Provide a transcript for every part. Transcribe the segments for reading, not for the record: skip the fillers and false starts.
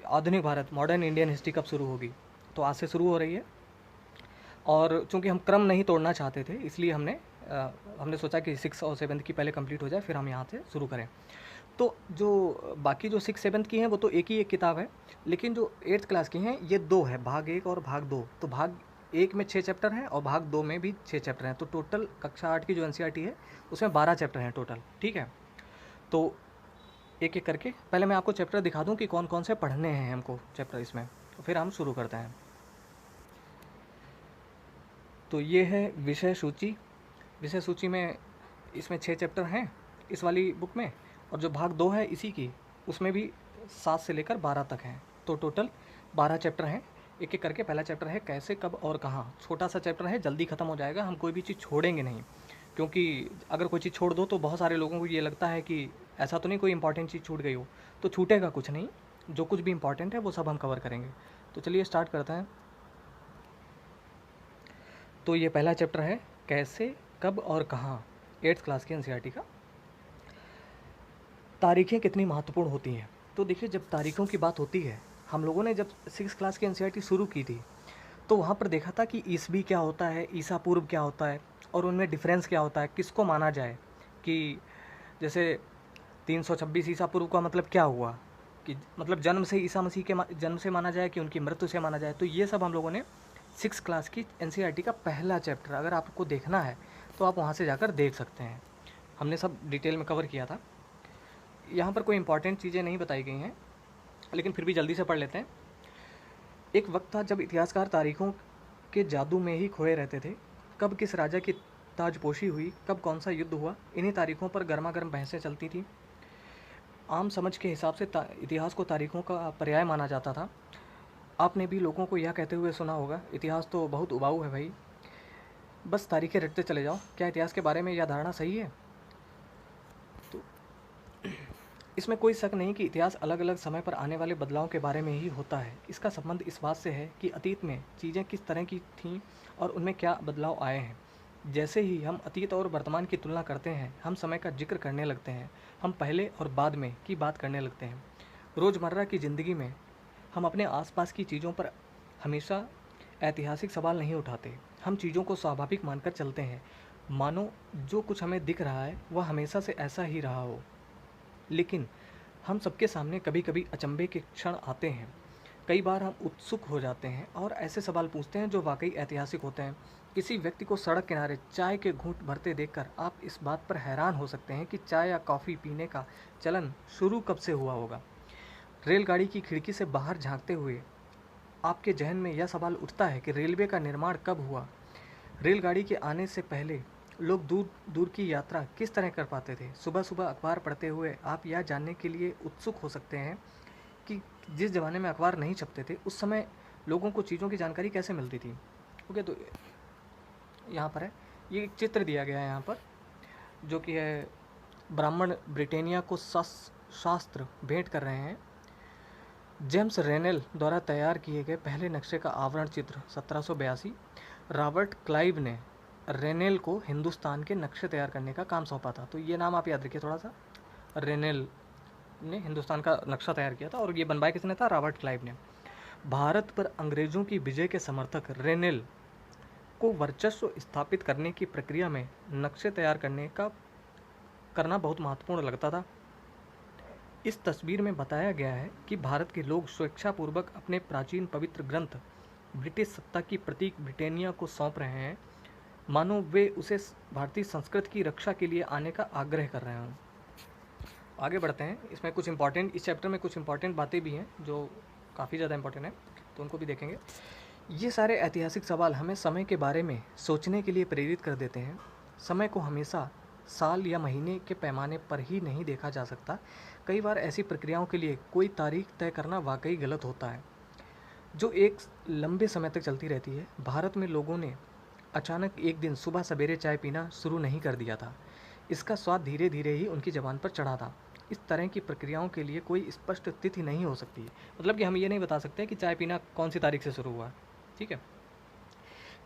आधुनिक Bharat, modern Indian history कब शुरू होगी। तो आज से शुरू हो रही है, और चूंकि हम क्रम नहीं तोड़ना चाहते थे, इसलिए हमने सोचा कि 6 और 7 की पहले कंप्लीट हो जाए, फिर हम यहाँ से शुरू करें। तो जो बाकी जो 6 7 की हैं वो तो एक ही एक किताब है, लेकिन जो 8th क्लास की हैं ये 2 है, भाग 1 और भाग 2। तो भाग 1 में 6 चैप्टर हैं और भाग 2 में भी 6 चैप्टर हैं। तो टोटल कक्षा 8 की जो एनसीईआरटी है उसमें 12 चैप्टर हैं टोटल। ठीक है, तो एक एक करके पहले मैं आपको चैप्टर दिखा दूं कि कौन कौन से पढ़ने हैं हमको चैप्टर इसमें, तो फिर हम शुरू करते हैं। तो ये है विषय सूची। विषय सूची में इसमें 6 चैप्टर हैं इस वाली बुक में, और जो भाग 2 है इसी की, उसमें भी 7 से लेकर 12 तक हैं। तो टोटल 12 चैप्टर हैं। एक एक करके पहला चैप्टर है कैसे, कब और कहाँ। छोटा सा चैप्टर है, जल्दी ख़त्म हो जाएगा, हम कोई भी चीज़ छोड़ेंगे नहीं, क्योंकि अगर कोई चीज़ छोड़ दो तो बहुत सारे लोगों को ये लगता है कि ऐसा तो नहीं कोई इंपॉर्टेंट चीज़ छूट गई हो। तो छूटेगा कुछ नहीं, जो कुछ भी इंपॉर्टेंट है वो सब हम कवर करेंगे। तो चलिए स्टार्ट करते हैं। तो ये पहला चैप्टर है कैसे, कब और कहाँ, 8th क्लास की एनसीईआरटी का। तारीखें कितनी महत्वपूर्ण होती हैं। तो देखिए, जब तारीखों की बात होती है, हम लोगों ने जब 6 क्लास की एनसीईआरटी शुरू की थी तो वहाँ पर देखा था कि ईसवी क्या होता है, ईसा पूर्व क्या होता है, और उनमें डिफरेंस क्या होता है, किसको माना जाए। कि जैसे 326 ईसा पूर्व का मतलब क्या हुआ, कि मतलब जन्म से ईसा मसीह के जन्म से माना जाए कि उनकी मृत्यु से माना जाए। तो ये सब हम लोगों ने 6 क्लास की एनसीईआरटी का पहला चैप्टर, अगर आपको देखना है तो आप वहाँ से जाकर देख सकते हैं, हमने सब डिटेल में कवर किया था। यहाँ पर कोई इंपॉर्टेंट चीज़ें नहीं बताई गई हैं, लेकिन फिर भी जल्दी से पढ़ लेते हैं। एक वक्त था जब इतिहासकार तारीखों के जादू में ही खोए रहते थे। कब किस राजा की ताजपोशी हुई, कब कौन सा युद्ध हुआ, इन्हीं तारीखों पर गर्मा गर्म बहसें चलती थी। आम समझ के हिसाब से इतिहास को तारीखों का पर्याय माना जाता था। आपने भी लोगों को यह कहते हुए सुना होगा, इतिहास तो बहुत उबाऊ है भाई, बस तारीखें रटते चले जाओ। क्या इतिहास के बारे में यह धारणा सही है? तो इसमें कोई शक नहीं कि इतिहास अलग अलग समय पर आने वाले बदलावों के बारे में ही होता है। इसका संबंध इस बात से है कि अतीत में चीज़ें किस तरह की थीं और उनमें क्या बदलाव आए हैं। जैसे ही हम अतीत और वर्तमान की तुलना करते हैं, हम समय का जिक्र करने लगते हैं, हम पहले और बाद में की बात करने लगते हैं। रोज़मर्रा की ज़िंदगी में हम अपने आसपास की चीज़ों पर हमेशा ऐतिहासिक सवाल नहीं उठाते। हम चीज़ों को स्वाभाविक मानकर चलते हैं, मानो जो कुछ हमें दिख रहा है वह हमेशा से ऐसा ही रहा हो। लेकिन हम सबके सामने कभी कभी अचंभे के क्षण आते हैं। कई बार हम उत्सुक हो जाते हैं और ऐसे सवाल पूछते हैं जो वाकई ऐतिहासिक होते हैं। किसी व्यक्ति को सड़क किनारे चाय के घूंट भरते देखकर आप इस बात पर हैरान हो सकते हैं कि चाय या कॉफ़ी पीने का चलन शुरू कब से हुआ होगा। रेलगाड़ी की खिड़की से बाहर झांकते हुए आपके जहन में यह सवाल उठता है कि रेलवे का निर्माण कब हुआ। रेलगाड़ी के आने से पहले लोग दूर दूर की यात्रा किस तरह कर पाते थे। सुबह सुबह अखबार पढ़ते हुए आप यह जानने के लिए उत्सुक हो सकते हैं कि जिस ज़माने में अखबार नहीं छपते थे उस समय लोगों को चीज़ों की जानकारी कैसे मिलती थी। ओके, तो यहाँ पर है, ये एक चित्र दिया गया है यहाँ पर, जो कि है ब्राह्मण ब्रिटेनिया को शास्त्र भेंट कर रहे हैं। जेम्स रेनेल द्वारा तैयार किए गए पहले नक्शे का आवरण चित्र 1782। रॉबर्ट क्लाइव ने रेनेल को हिंदुस्तान के नक्शे तैयार करने का काम सौंपा था। तो ये नाम आप याद रखिए थोड़ा सा, रेनेल ने हिंदुस्तान का नक्शा तैयार किया था, और ये बनवाया किसने था? रॉबर्ट क्लाइव ने। भारत पर अंग्रेजों की विजय के समर्थक रेनेल को वर्चस्व स्थापित करने की प्रक्रिया में नक्शे तैयार करना बहुत महत्वपूर्ण लगता था। इस तस्वीर में बताया गया है कि भारत के लोग स्वेच्छापूर्वक अपने प्राचीन पवित्र ग्रंथ ब्रिटिश सत्ता की प्रतीक ब्रिटेनिया को सौंप रहे हैं, मानो वे उसे भारतीय संस्कृति की रक्षा के लिए आने का आग्रह कर रहे हों। आगे बढ़ते हैं। इसमें कुछ इंपॉर्टेंट, इस चैप्टर में कुछ इंपॉर्टेंट बातें भी हैं जो काफ़ी ज़्यादा इंपॉर्टेंट हैं, तो उनको भी देखेंगे। ये सारे ऐतिहासिक सवाल हमें समय के बारे में सोचने के लिए प्रेरित कर देते हैं। समय को हमेशा साल या महीने के पैमाने पर ही नहीं देखा जा सकता। कई बार ऐसी प्रक्रियाओं के लिए कोई तारीख तय करना वाकई गलत होता है, जो एक लंबे समय तक चलती रहती है। भारत में लोगों ने अचानक एक दिन सुबह सवेरे चाय पीना शुरू नहीं कर दिया था। इसका स्वाद धीरे धीरे ही उनकी ज़बान पर चढ़ा था। इस तरह की प्रक्रियाओं के लिए कोई स्पष्ट तिथि नहीं हो सकती है। मतलब कि हम ये नहीं बता सकते कि चाय पीना कौन सी तारीख से शुरू हुआ। ठीक है,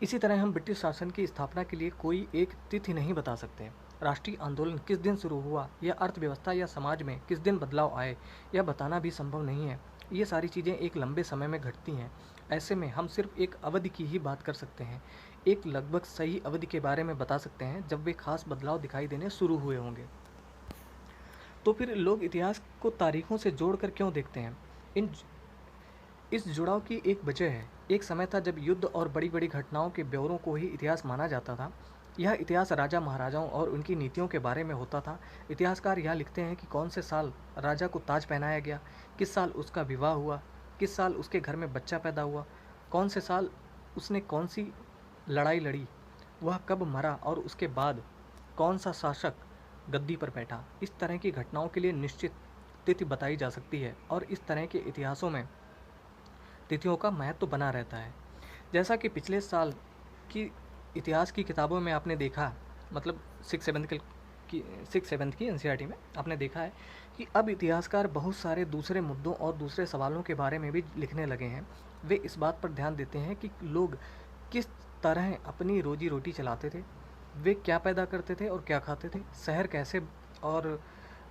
इसी तरह हम ब्रिटिश शासन की स्थापना के लिए कोई एक तिथि नहीं बता सकते। राष्ट्रीय आंदोलन किस दिन शुरू हुआ या अर्थव्यवस्था या समाज में किस दिन बदलाव आए, यह बताना भी संभव नहीं है। ये सारी चीज़ें एक लंबे समय में घटती हैं। ऐसे में हम सिर्फ एक अवधि की ही बात कर सकते हैं, एक लगभग सही अवधि के बारे में बता सकते हैं जब वे खास बदलाव दिखाई देने शुरू हुए होंगे। तो फिर लोग इतिहास को तारीखों से जोड़कर क्यों देखते हैं? इन इस जुड़ाव की एक वजह है। एक समय था जब युद्ध और बड़ी बड़ी घटनाओं के ब्यौरों को ही इतिहास माना जाता था। यह इतिहास राजा महाराजाओं और उनकी नीतियों के बारे में होता था। इतिहासकार यह लिखते हैं कि कौन से साल राजा को ताज पहनाया गया, किस साल उसका विवाह हुआ, किस साल उसके घर में बच्चा पैदा हुआ, कौन से साल उसने कौन सी लड़ाई लड़ी, वह कब मरा और उसके बाद कौन सा शासक गद्दी पर बैठा। इस तरह की घटनाओं के लिए निश्चित तिथि बताई जा सकती है और इस तरह के इतिहासों में तिथियों का महत्व बना रहता है। जैसा कि पिछले साल की इतिहास की किताबों में आपने देखा, मतलब सिक्स सेवन्थ की एनसीईआरटी में आपने देखा है कि अब इतिहासकार बहुत सारे दूसरे मुद्दों और दूसरे सवालों के बारे में भी लिखने लगे हैं। वे इस बात पर ध्यान देते हैं कि लोग किस तरह अपनी रोजी रोटी चलाते थे, वे क्या पैदा करते थे और क्या खाते थे, शहर कैसे और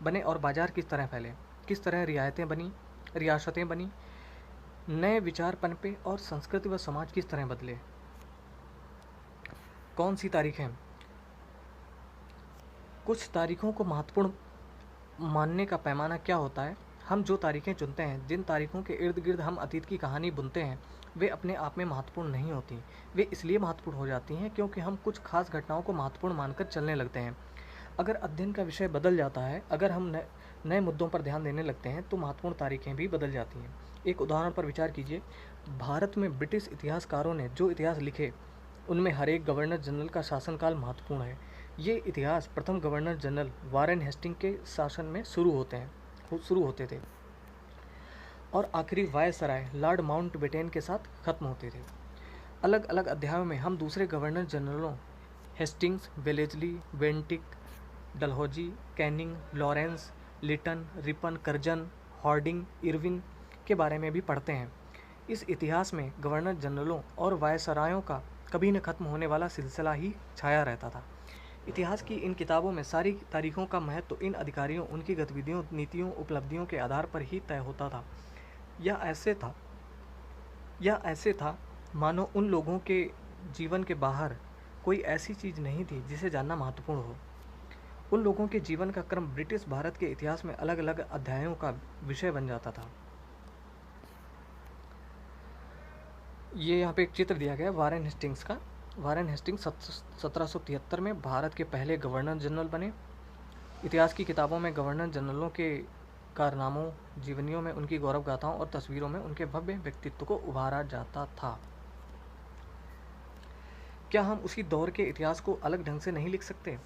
बने और बाज़ार किस तरह फैले, किस तरह रियासतें बनी, नए विचार पनपे और संस्कृति व समाज किस तरह बदले। कौन सी तारीखें? कुछ तारीखों को महत्वपूर्ण मानने का पैमाना क्या होता है? हम जो तारीखें चुनते हैं, जिन तारीखों के इर्द गिर्द हम अतीत की कहानी बुनते हैं, वे अपने आप में महत्वपूर्ण नहीं होती। वे इसलिए महत्वपूर्ण हो जाती हैं क्योंकि हम कुछ खास घटनाओं को महत्वपूर्ण मानकर चलने लगते हैं। अगर अध्ययन का विषय बदल जाता है, अगर हम नए मुद्दों पर ध्यान देने लगते हैं, तो महत्वपूर्ण तारीखें भी बदल जाती हैं। एक उदाहरण पर विचार कीजिए। भारत में ब्रिटिश इतिहासकारों ने जो इतिहास लिखे, उनमें हर एक गवर्नर जनरल का शासनकाल महत्वपूर्ण है। ये इतिहास प्रथम गवर्नर जनरल वारेन हेस्टिंग के शासन में शुरू होते थे और आखिरी वायसराय लॉर्ड माउंटबेटन के साथ खत्म होते थे। अलग अलग अध्यायों में हम दूसरे गवर्नर जनरलों Hastings, Wellesley, Bentinck, Dalhousie, Canning, Lawrence, Lytton, Ripon, Curzon, Hardinge, Irwin के बारे में भी पढ़ते हैं। इस इतिहास में गवर्नर जनरलों और वायसरायों का कभी न खत्म होने वाला सिलसिला ही छाया रहता था। इतिहास की इन किताबों में सारी तारीखों का महत्व इन अधिकारियों, उनकी गतिविधियों, नीतियों, उपलब्धियों के आधार पर ही तय होता था। यह ऐसे था मानो उन लोगों के जीवन के बाहर कोई ऐसी चीज़ नहीं थी जिसे जानना महत्वपूर्ण हो। उन लोगों के जीवन का क्रम ब्रिटिश भारत के इतिहास में अलग अलग अध्यायों का विषय बन जाता था। ये यहाँ पे एक चित्र दिया गया है वारेन हेस्टिंग्स का। वारेन हेस्टिंग्स 1773 में भारत के पहले गवर्नर जनरल बने। इतिहास की किताबों में गवर्नर जनरलों के कारनामों, जीवनियों में उनकी गौरव गाथाओं और तस्वीरों में उनके भव्य व्यक्तित्व को उभारा जाता था। क्या हम उसी दौर के इतिहास को अलग ढंग से नहीं लिख सकते?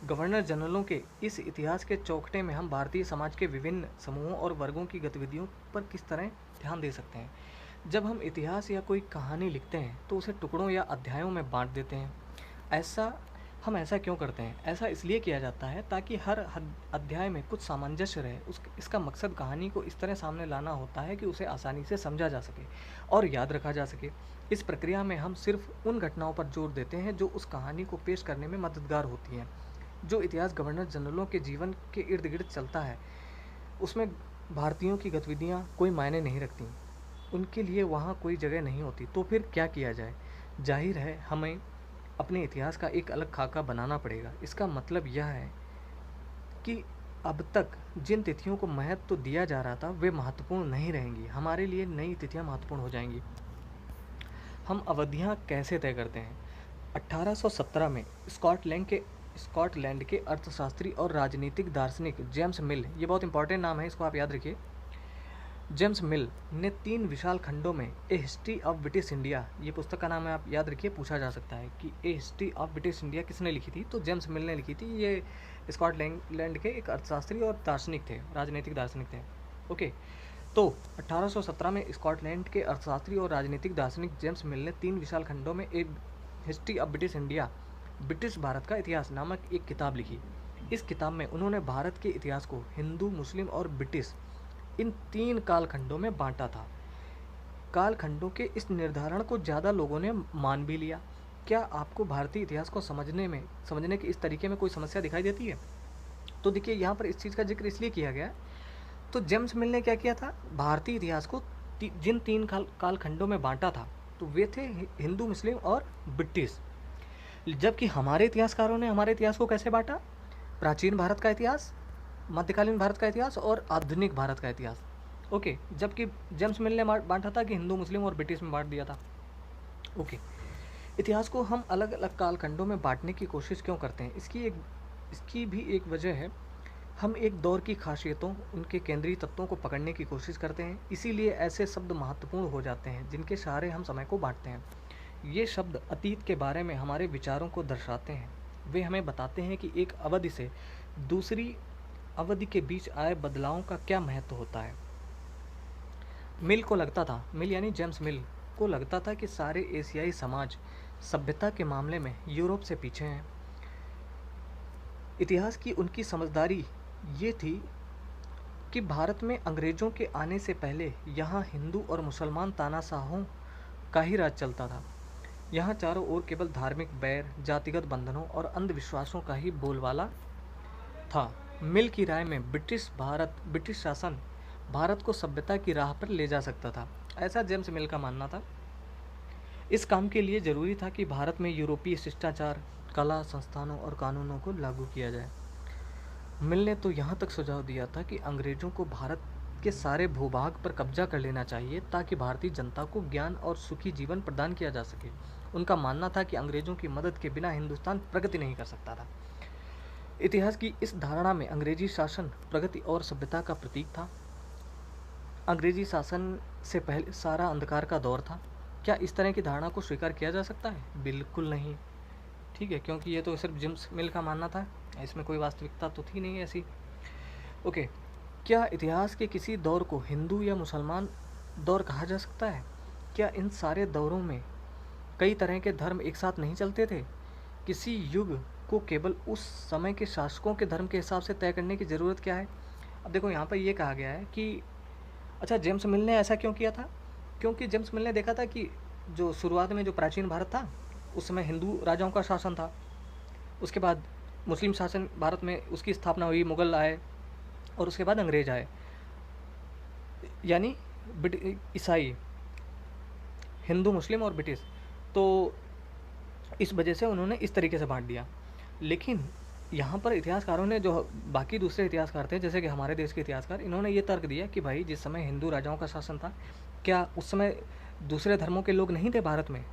गवर्नर जनरलों के इस इतिहास के चौखटे में हम भारतीय समाज के विभिन्न समूहों और वर्गों की गतिविधियों पर किस तरह ध्यान दे सकते हैं? जब हम इतिहास या कोई कहानी लिखते हैं तो उसे टुकड़ों या अध्यायों में बांट देते हैं। हम ऐसा क्यों करते हैं? ऐसा इसलिए किया जाता है ताकि हर अध्याय में कुछ सामंजस्य रहे। इसका मकसद कहानी को इस तरह सामने लाना होता है कि उसे आसानी से समझा जा सके और याद रखा जा सके। इस प्रक्रिया में हम सिर्फ उन घटनाओं पर जोर देते हैं जो उस कहानी को पेश करने में मददगार होती हैं। जो इतिहास गवर्नर जनरलों के जीवन के इर्द गिर्द चलता है, उसमें भारतीयों की गतिविधियाँ कोई मायने नहीं रखती, उनके लिए वहाँ कोई जगह नहीं होती। तो फिर क्या किया जाए? जाहिर है हमें अपने इतिहास का एक अलग खाका बनाना पड़ेगा। इसका मतलब यह है कि अब तक जिन तिथियों को महत्व दिया जा रहा था वे महत्वपूर्ण नहीं रहेंगी। हमारे लिए नई तिथियां महत्वपूर्ण हो जाएंगी। हम अवधियां कैसे तय करते हैं? 1817 में स्कॉटलैंड के अर्थशास्त्री और राजनीतिक दार्शनिक जेम्स मिल, ये बहुत इंपॉर्टेंट नाम है, इसको आप याद रखिए। जेम्स मिल ने 3 विशाल खंडों में a history of British India, ये पुस्तक का नाम है, आप याद रखिए, पूछा जा सकता है कि ए हिस्ट्री ऑफ ब्रिटिश इंडिया किसने लिखी थी? तो जेम्स मिल ने लिखी थी। ये स्कॉटलैंड के एक अर्थशास्त्री और दार्शनिक थे, राजनीतिक दार्शनिक थे। ओके, तो 1817 में स्कॉटलैंड के अर्थशास्त्री और राजनीतिक दार्शनिक जेम्स मिल ने 3 विशाल खंडों में a history of British India, British Bharat का इतिहास नामक एक किताब लिखी। इस किताब में उन्होंने भारत के इतिहास को हिंदू, मुस्लिम और ब्रिटिश, इन 3 कालखंडों में बांटा था। कालखंडों के इस निर्धारण को ज़्यादा लोगों ने मान भी लिया। क्या आपको भारतीय इतिहास को समझने के इस तरीके में कोई समस्या दिखाई देती है? तो देखिए, यहाँ पर इस चीज़ का जिक्र इसलिए किया गया है तो जेम्स मिल ने क्या किया था, भारतीय इतिहास को जिन 3 कालखंडों में बांटा था, तो वे थे हिंदू, मुस्लिम और ब्रिटिश। जबकि हमारे इतिहासकारों ने हमारे इतिहास को कैसे बांटा, प्राचीन भारत का इतिहास, मध्यकालीन भारत का इतिहास और आधुनिक भारत का इतिहास। ओके, जबकि जेम्स मिल ने बांटा था कि हिंदू, मुस्लिम और ब्रिटिश में बांट दिया था। ओके, इतिहास को हम अलग अलग कालखंडों में बांटने की कोशिश क्यों करते हैं, इसकी भी एक वजह है। हम एक दौर की खासियतों, उनके केंद्रीय तत्वों को पकड़ने की कोशिश करते हैं, इसीलिए ऐसे शब्द महत्वपूर्ण हो जाते हैं जिनके सहारे हम समय को बांटते हैं। ये शब्द अतीत के बारे में हमारे विचारों को दर्शाते हैं। वे हमें बताते हैं कि एक अवधि से दूसरी अवधि के बीच आए बदलावों का क्या महत्व होता है। मिल को लगता था, मिल यानी जेम्स मिल को लगता था कि सारे एशियाई समाज सभ्यता के मामले में यूरोप से पीछे हैं। इतिहास की उनकी समझदारी ये थी कि भारत में अंग्रेज़ों के आने से पहले यहाँ हिंदू और मुसलमान तानाशाहों का ही राज चलता था। यहाँ चारों ओर केवल धार्मिक बैर, जातिगत बंधनों और अंधविश्वासों का ही बोलबाला था। मिल की राय में ब्रिटिश शासन भारत को सभ्यता की राह पर ले जा सकता था, ऐसा जेम्स मिल का मानना था। इस काम के लिए जरूरी था कि भारत में यूरोपीय शिष्टाचार, कला, संस्थानों और कानूनों को लागू किया जाए। मिल ने तो यहाँ तक सुझाव दिया था कि अंग्रेजों को भारत के सारे भूभाग पर कब्जा कर लेना चाहिए ताकि भारतीय जनता को ज्ञान और सुखी जीवन प्रदान किया जा सके। उनका मानना था कि अंग्रेजों की मदद के बिना हिंदुस्तान प्रगति नहीं कर सकता था। इतिहास की इस धारणा में अंग्रेजी शासन प्रगति और सभ्यता का प्रतीक था। अंग्रेजी शासन से पहले सारा अंधकार का दौर था। क्या इस तरह की धारणा को स्वीकार किया जा सकता है? बिल्कुल नहीं। ठीक है, क्योंकि ये तो सिर्फ जेम्स मिल का मानना था, इसमें कोई वास्तविकता तो थी नहीं ऐसी। ओके, क्या इतिहास के किसी दौर को हिंदू या मुसलमान दौर कहा जा सकता है? क्या इन सारे दौरों में कई तरह के धर्म एक साथ नहीं चलते थे? किसी युग को केवल उस समय के शासकों के धर्म के हिसाब से तय करने की ज़रूरत क्या है? अब देखो, यहाँ पर ये कहा गया है कि अच्छा, जेम्स मिल ने ऐसा क्यों किया था? क्योंकि जेम्स मिल ने देखा था कि जो शुरुआत में जो प्राचीन भारत था, उस समय हिंदू राजाओं का शासन था। उसके बाद मुस्लिम शासन भारत में उसकी स्थापना हुई, मुग़ल आए और उसके बाद अंग्रेज आए, यानी ईसाई, हिंदू, मुस्लिम और ब्रिटिश। तो इस वजह से उन्होंने इस तरीके से बांट दिया। लेकिन यहाँ पर इतिहासकारों ने, जो बाकी दूसरे इतिहासकार थे जैसे कि हमारे देश के इतिहासकार, इन्होंने ये तर्क दिया कि भाई जिस समय हिंदू राजाओं का शासन था, क्या उस समय दूसरे धर्मों के लोग नहीं थे भारत में?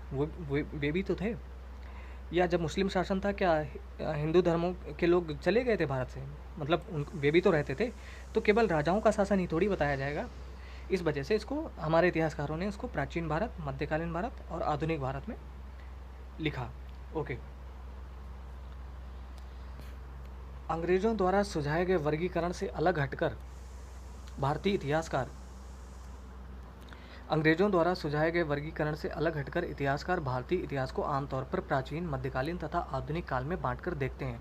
वे भी तो थे। या जब मुस्लिम शासन था, क्या हिंदू धर्मों के लोग चले गए थे भारत से? मतलब वे भी तो रहते थे। तो केवल राजाओं का शासन ही थोड़ी बताया जाएगा। इस वजह से इसको हमारे इतिहासकारों ने इसको प्राचीन भारत, मध्यकालीन भारत और आधुनिक भारत में लिखा। ओके, अंग्रेज़ों द्वारा सुझाए गए वर्गीकरण से अलग हटकर भारतीय इतिहासकार भारतीय इतिहास को आमतौर पर प्राचीन, मध्यकालीन तथा आधुनिक काल में बांटकर देखते हैं।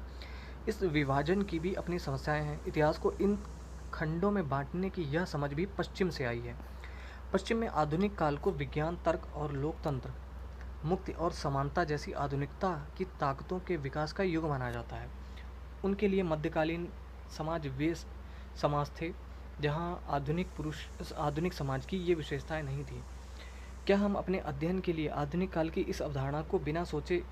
इस विभाजन की भी अपनी समस्याएं हैं। इतिहास को इन खंडों में बांटने की यह समझ भी पश्चिम से आई है। पश्चिम में आधुनिक काल को विज्ञान, तर्क और लोकतंत्र, मुक्ति और समानता जैसी आधुनिकता की ताकतों के विकास का युग माना जाता है। उनके लिए मध्यकालीन समाज वे समाज थे जहाँ आधुनिक समाज की ये विशेषताएं नहीं थी। क्या हम अपने अध्ययन के लिए आधुनिक काल की इस अवधारणा को बिना सोचे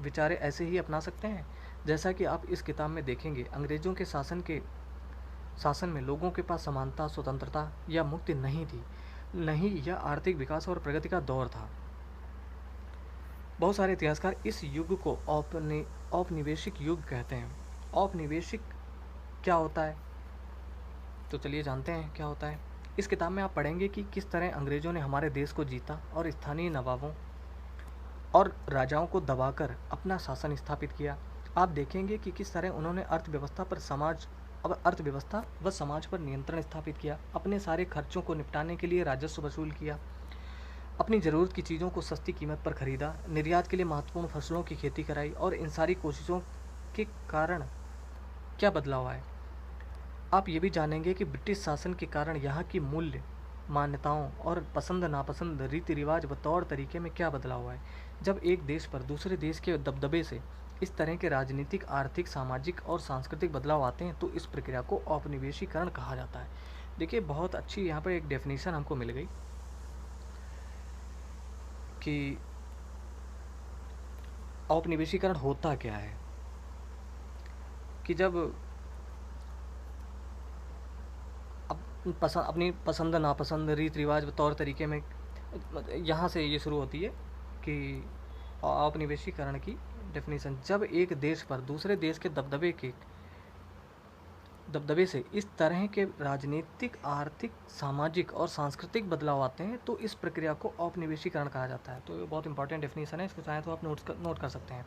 विचारे ऐसे ही अपना सकते हैं? जैसा कि आप इस किताब में देखेंगे, अंग्रेज़ों के शासन में लोगों के पास समानता, स्वतंत्रता या मुक्ति नहीं थी, नहीं यह आर्थिक विकास और प्रगति का दौर था। बहुत सारे इतिहासकार इस युग को औपनिवेशिक युग कहते हैं। औपनिवेशिक क्या होता है? तो चलिए जानते हैं क्या होता है। इस किताब में आप पढ़ेंगे कि किस तरह अंग्रेज़ों ने हमारे देश को जीता और स्थानीय नवाबों और राजाओं को दबाकर अपना शासन स्थापित किया। आप देखेंगे कि किस तरह उन्होंने अर्थव्यवस्था व समाज पर नियंत्रण स्थापित किया, अपने सारे खर्चों को निपटाने के लिए राजस्व वसूल किया, अपनी ज़रूरत की चीज़ों को सस्ती कीमत पर खरीदा, निर्यात के लिए महत्वपूर्ण फसलों की खेती कराई। और इन सारी कोशिशों के कारण क्या बदलाव आए? आप ये भी जानेंगे कि ब्रिटिश शासन के कारण यहाँ की मूल्य, मान्यताओं और पसंद नापसंद, रीति रिवाज व तौर तरीके में क्या बदलाव आए। जब एक देश पर दूसरे देश के दबदबे से इस तरह के राजनीतिक, आर्थिक, सामाजिक और सांस्कृतिक बदलाव आते हैं तो इस प्रक्रिया को औपनिवेशीकरण कहा जाता है। देखिए बहुत अच्छी यहाँ पर एक डेफिनेशन हमको मिल गई कि औपनिवेशीकरण होता क्या है। कि जब अपनी पसंद नापसंद, रीति रिवाज, तौर तरीके में, यहाँ से ये शुरू होती है कि औपनिवेशीकरण की डेफिनेशन, जब एक देश पर दूसरे देश के दबदबे से इस तरह के राजनीतिक, आर्थिक, सामाजिक और सांस्कृतिक बदलाव आते हैं तो इस प्रक्रिया को औपनिवेशीकरण कहा जाता है। तो ये बहुत इंपॉर्टेंट डेफिनेशन है, इसको चाहें तो आप नोट कर सकते हैं।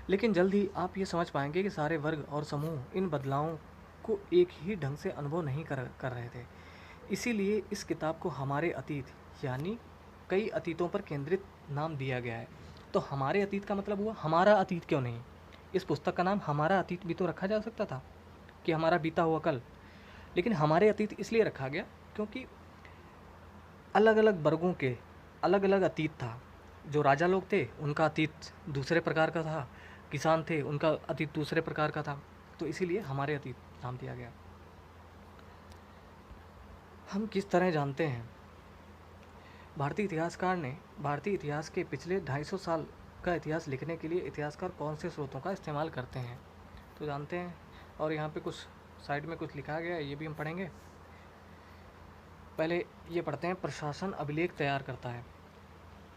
लेकिन जल्द ही आप ये समझ पाएंगे कि सारे वर्ग और समूह इन बदलावों को एक ही ढंग से अनुभव नहीं कर रहे थे। इसीलिए इस किताब को हमारे अतीत यानी कई अतीतों पर केंद्रित नाम दिया गया है। तो हमारे अतीत का मतलब हुआ हमारा अतीत क्यों नहीं। इस पुस्तक का नाम हमारा अतीत भी तो रखा जा सकता था कि हमारा बीता हुआ कल, लेकिन हमारे अतीत इसलिए रखा गया क्योंकि अलग अलग वर्गों के अलग अलग अतीत था। जो राजा लोग थे उनका अतीत दूसरे प्रकार का था, किसान थे उनका अतीत दूसरे प्रकार का था, तो इसीलिए हमारे अतीत नाम दिया गया। हम किस तरह जानते हैं। भारतीय इतिहासकार ने भारतीय इतिहास के पिछले 250 साल का इतिहास लिखने के लिए इतिहासकार कौन से स्रोतों का इस्तेमाल करते हैं, तो जानते हैं। और यहाँ पे कुछ साइड में कुछ लिखा गया है, ये भी हम पढ़ेंगे। पहले ये पढ़ते हैं, प्रशासन अभिलेख तैयार करता है।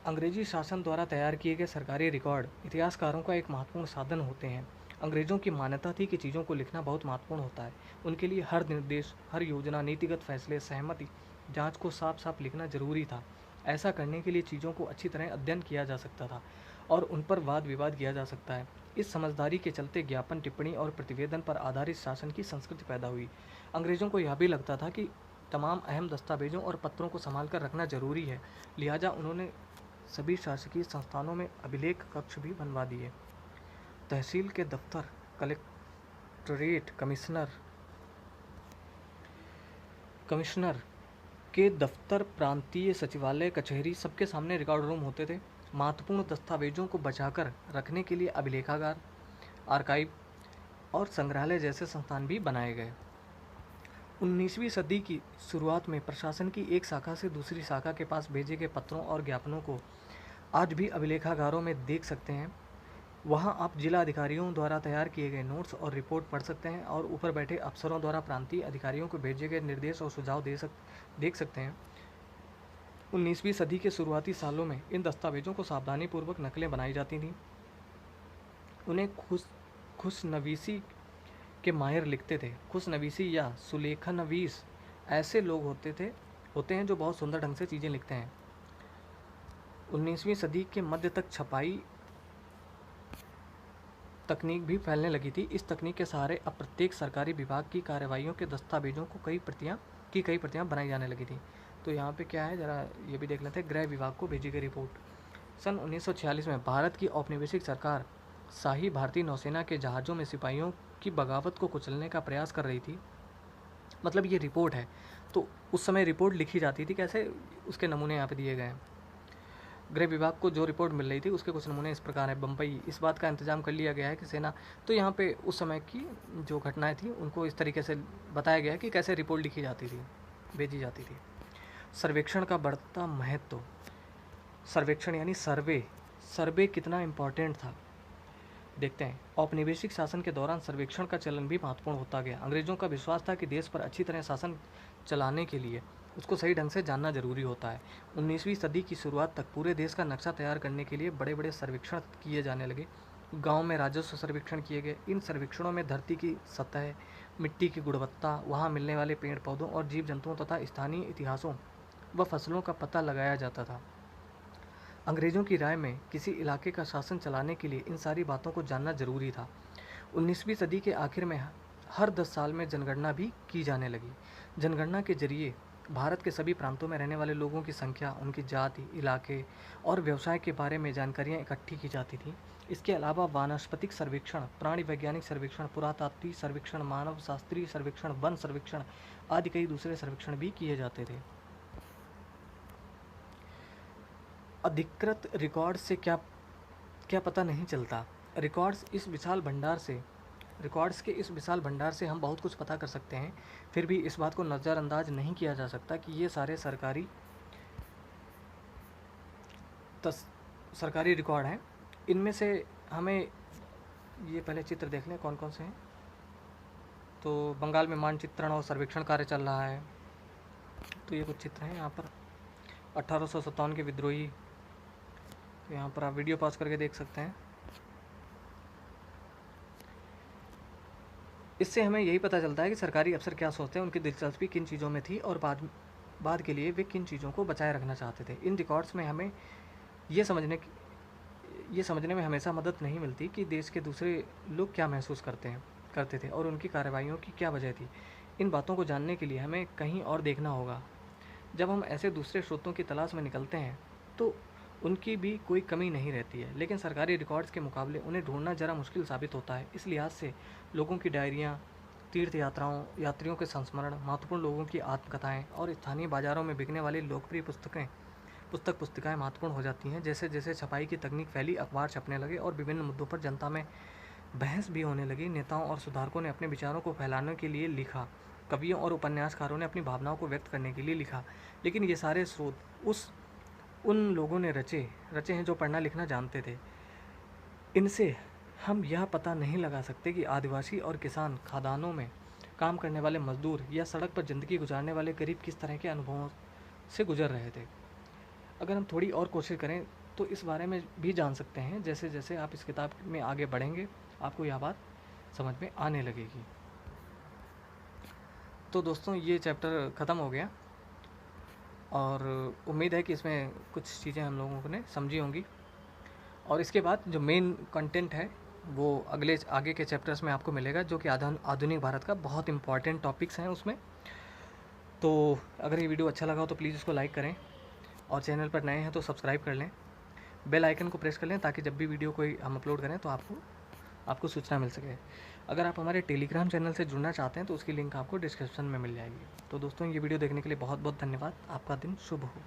अंग्रेजी शासन द्वारा तैयार किए गए सरकारी रिकॉर्ड इतिहासकारों का एक महत्वपूर्ण साधन होते हैं। अंग्रेज़ों की मान्यता थी कि चीज़ों को लिखना बहुत महत्वपूर्ण होता है। उनके लिए हर निर्देश, हर योजना, नीतिगत फैसले, सहमति, जांच को साफ साफ लिखना जरूरी था। ऐसा करने के लिए चीज़ों को अच्छी तरह अध्ययन किया जा सकता था और उन पर वाद विवाद किया जा सकता है। इस समझदारी के चलते ज्ञापन, टिप्पणी और प्रतिवेदन पर आधारित शासन की संस्कृति पैदा हुई। अंग्रेज़ों को यह भी लगता था कि तमाम अहम दस्तावेजों और पत्रों को संभाल कर रखना जरूरी है, लिहाजा उन्होंने सभी शासकीय संस्थानों में अभिलेख कक्ष भी बनवा दिए। तहसील के दफ्तर, कलेक्ट्रेट, कमिश्नर के दफ्तर, प्रांतीय सचिवालय, कचहरी, सबके सामने रिकॉर्ड रूम होते थे। महत्वपूर्ण दस्तावेजों को बचाकर रखने के लिए अभिलेखागार, आर्काइव और संग्रहालय जैसे संस्थान भी बनाए गए। 19वीं सदी की शुरुआत में प्रशासन की एक शाखा से दूसरी शाखा के पास भेजे गए पत्रों और ज्ञापनों को आज भी अभिलेखागारों में देख सकते हैं। वहां आप जिला अधिकारियों द्वारा तैयार किए गए नोट्स और रिपोर्ट पढ़ सकते हैं और ऊपर बैठे अफसरों द्वारा प्रांतीय अधिकारियों को भेजे गए निर्देश और सुझाव देख सकते हैं। 19वीं सदी के शुरुआती सालों में इन दस्तावेजों को सावधानीपूर्वक नकलें बनाई जाती थीं। उन्हें खुशनवीसी के माहिर लिखते थे। खुशनवीसी या सुलेखनवीस ऐसे लोग होते हैं जो बहुत सुंदर ढंग से चीज़ें लिखते हैं। 19वीं सदी के मध्य तक छपाई तकनीक भी फैलने लगी थी। इस तकनीक के सहारे अब प्रत्येक सरकारी विभाग की कार्यवाहियों के दस्तावेजों को कई प्रतियां बनाई जाने लगी थी। तो यहाँ पे क्या है, ज़रा ये भी देख लेते हैं। गृह विभाग को भेजी गई रिपोर्ट। सन 1946 में भारत की औपनिवेशिक सरकार शाही भारतीय नौसेना के जहाज़ों में सिपाहियों की बगावत को कुचलने का प्रयास कर रही थी। मतलब ये रिपोर्ट है, तो उस समय रिपोर्ट लिखी जाती थी कैसे, उसके नमूने यहाँ पे दिए गए हैं। गृह विभाग को जो रिपोर्ट मिल रही थी उसके कुछ नमूने इस प्रकार है। बम्बई, इस बात का इंतजाम कर लिया गया है कि सेना, तो यहाँ पे उस समय की जो घटनाएं थी उनको इस तरीके से बताया गया है कि कैसे रिपोर्ट लिखी जाती थी, भेजी जाती थी। सर्वेक्षण का बढ़ता महत्व। सर्वेक्षण यानी सर्वे कितना इम्पोर्टेंट था देखते हैं। औपनिवेशिक शासन के दौरान सर्वेक्षण का चलन भी महत्वपूर्ण होता गया। अंग्रेजों का विश्वास था कि देश पर अच्छी तरह शासन चलाने के लिए उसको सही ढंग से जानना जरूरी होता है। 19वीं सदी की शुरुआत तक पूरे देश का नक्शा तैयार करने के लिए बड़े बड़े सर्वेक्षण किए जाने लगे। गांव में राजस्व सर्वेक्षण किए गए। इन सर्वेक्षणों में धरती की सतह, मिट्टी की गुणवत्ता, वहाँ मिलने वाले पेड़ पौधों और जीव जंतुओं तथा स्थानीय इतिहासों व फसलों का पता लगाया जाता था। अंग्रेज़ों की राय में किसी इलाके का शासन चलाने के लिए इन सारी बातों को जानना जरूरी था। 19वीं सदी के आखिर में हर 10 साल में जनगणना भी की जाने लगी। जनगणना के जरिए भारत के सभी प्रांतों में रहने वाले लोगों की संख्या, उनकी जाति, इलाके और व्यवसाय के बारे में जानकारियाँ इकट्ठी की जाती थी। इसके अलावा वानस्पतिक सर्वेक्षण, प्राणी वैज्ञानिक सर्वेक्षण, पुरातात्विक सर्वेक्षण, मानव शास्त्रीय सर्वेक्षण, वन सर्वेक्षण आदि कई दूसरे सर्वेक्षण भी किए जाते थे। अधिकृत रिकॉर्ड से क्या पता नहीं चलता। रिकॉर्ड्स के इस विशाल भंडार से हम बहुत कुछ पता कर सकते हैं। फिर भी इस बात को नज़रअंदाज नहीं किया जा सकता कि ये सारे सरकारी रिकॉर्ड हैं। इनमें से हमें ये पहले चित्र देख लें कौन कौन से हैं। तो बंगाल में मानचित्रण और सर्वेक्षण कार्य चल रहा है। तो ये कुछ चित्र हैं यहाँ पर। 1857 के विद्रोही, तो यहाँ पर आप वीडियो पॉज करके देख सकते हैं। इससे हमें यही पता चलता है कि सरकारी अफसर क्या सोचते हैं, उनकी दिलचस्पी किन चीज़ों में थी और बाद के लिए वे किन चीज़ों को बचाए रखना चाहते थे। इन रिकॉर्ड्स में हमें ये समझने में हमेशा मदद नहीं मिलती कि देश के दूसरे लोग क्या महसूस करते थे और उनकी कार्रवाइयों की क्या वजह थी। इन बातों को जानने के लिए हमें कहीं और देखना होगा। जब हम ऐसे दूसरे स्रोतों की तलाश में निकलते हैं तो उनकी भी कोई कमी नहीं रहती है, लेकिन सरकारी रिकॉर्ड्स के मुकाबले उन्हें ढूंढना ज़रा मुश्किल साबित होता है। इस लिहाज से लोगों की डायरियाँ, तीर्थ यात्रियों के संस्मरण, महत्वपूर्ण लोगों की आत्मकथाएँ और स्थानीय बाज़ारों में बिकने वाली लोकप्रिय पुस्तिकाएँ महत्वपूर्ण हो जाती हैं। जैसे जैसे छपाई की तकनीक फैली, अखबार छपने लगे और विभिन्न मुद्दों पर जनता में बहस भी होने लगी, नेताओं और सुधारकों ने अपने विचारों को फैलाने के लिए लिखा, कवियों और उपन्यासकारों ने अपनी भावनाओं को व्यक्त करने के लिए लिखा। लेकिन ये सारे स्रोत उन लोगों ने रचे हैं जो पढ़ना लिखना जानते थे। इनसे हम यह पता नहीं लगा सकते कि आदिवासी और किसान, खदानों में काम करने वाले मजदूर या सड़क पर ज़िंदगी गुजारने वाले गरीब किस तरह के अनुभवों से गुजर रहे थे। अगर हम थोड़ी और कोशिश करें तो इस बारे में भी जान सकते हैं। जैसे जैसे आप इस किताब में आगे बढ़ेंगे आपको यह बात समझ में आने लगेगी। तो दोस्तों ये चैप्टर ख़त्म हो गया और उम्मीद है कि इसमें कुछ चीज़ें हम लोगों ने समझी होंगी। और इसके बाद जो मेन कंटेंट है वो आगे के चैप्टर्स में आपको मिलेगा, जो कि आधुनिक भारत का बहुत इंपॉर्टेंट टॉपिक्स हैं उसमें। तो अगर ये वीडियो अच्छा लगा हो तो प्लीज़ इसको लाइक करें और चैनल पर नए हैं तो सब्सक्राइब कर लें, बेल आइकन को प्रेस कर लें ताकि जब भी वीडियो कोई हम अपलोड करें तो आपको सूचना मिल सके। अगर आप हमारे टेलीग्राम चैनल से जुड़ना चाहते हैं तो उसकी लिंक आपको डिस्क्रिप्शन में मिल जाएगी। तो दोस्तों ये वीडियो देखने के लिए बहुत बहुत धन्यवाद। आपका दिन शुभ हो।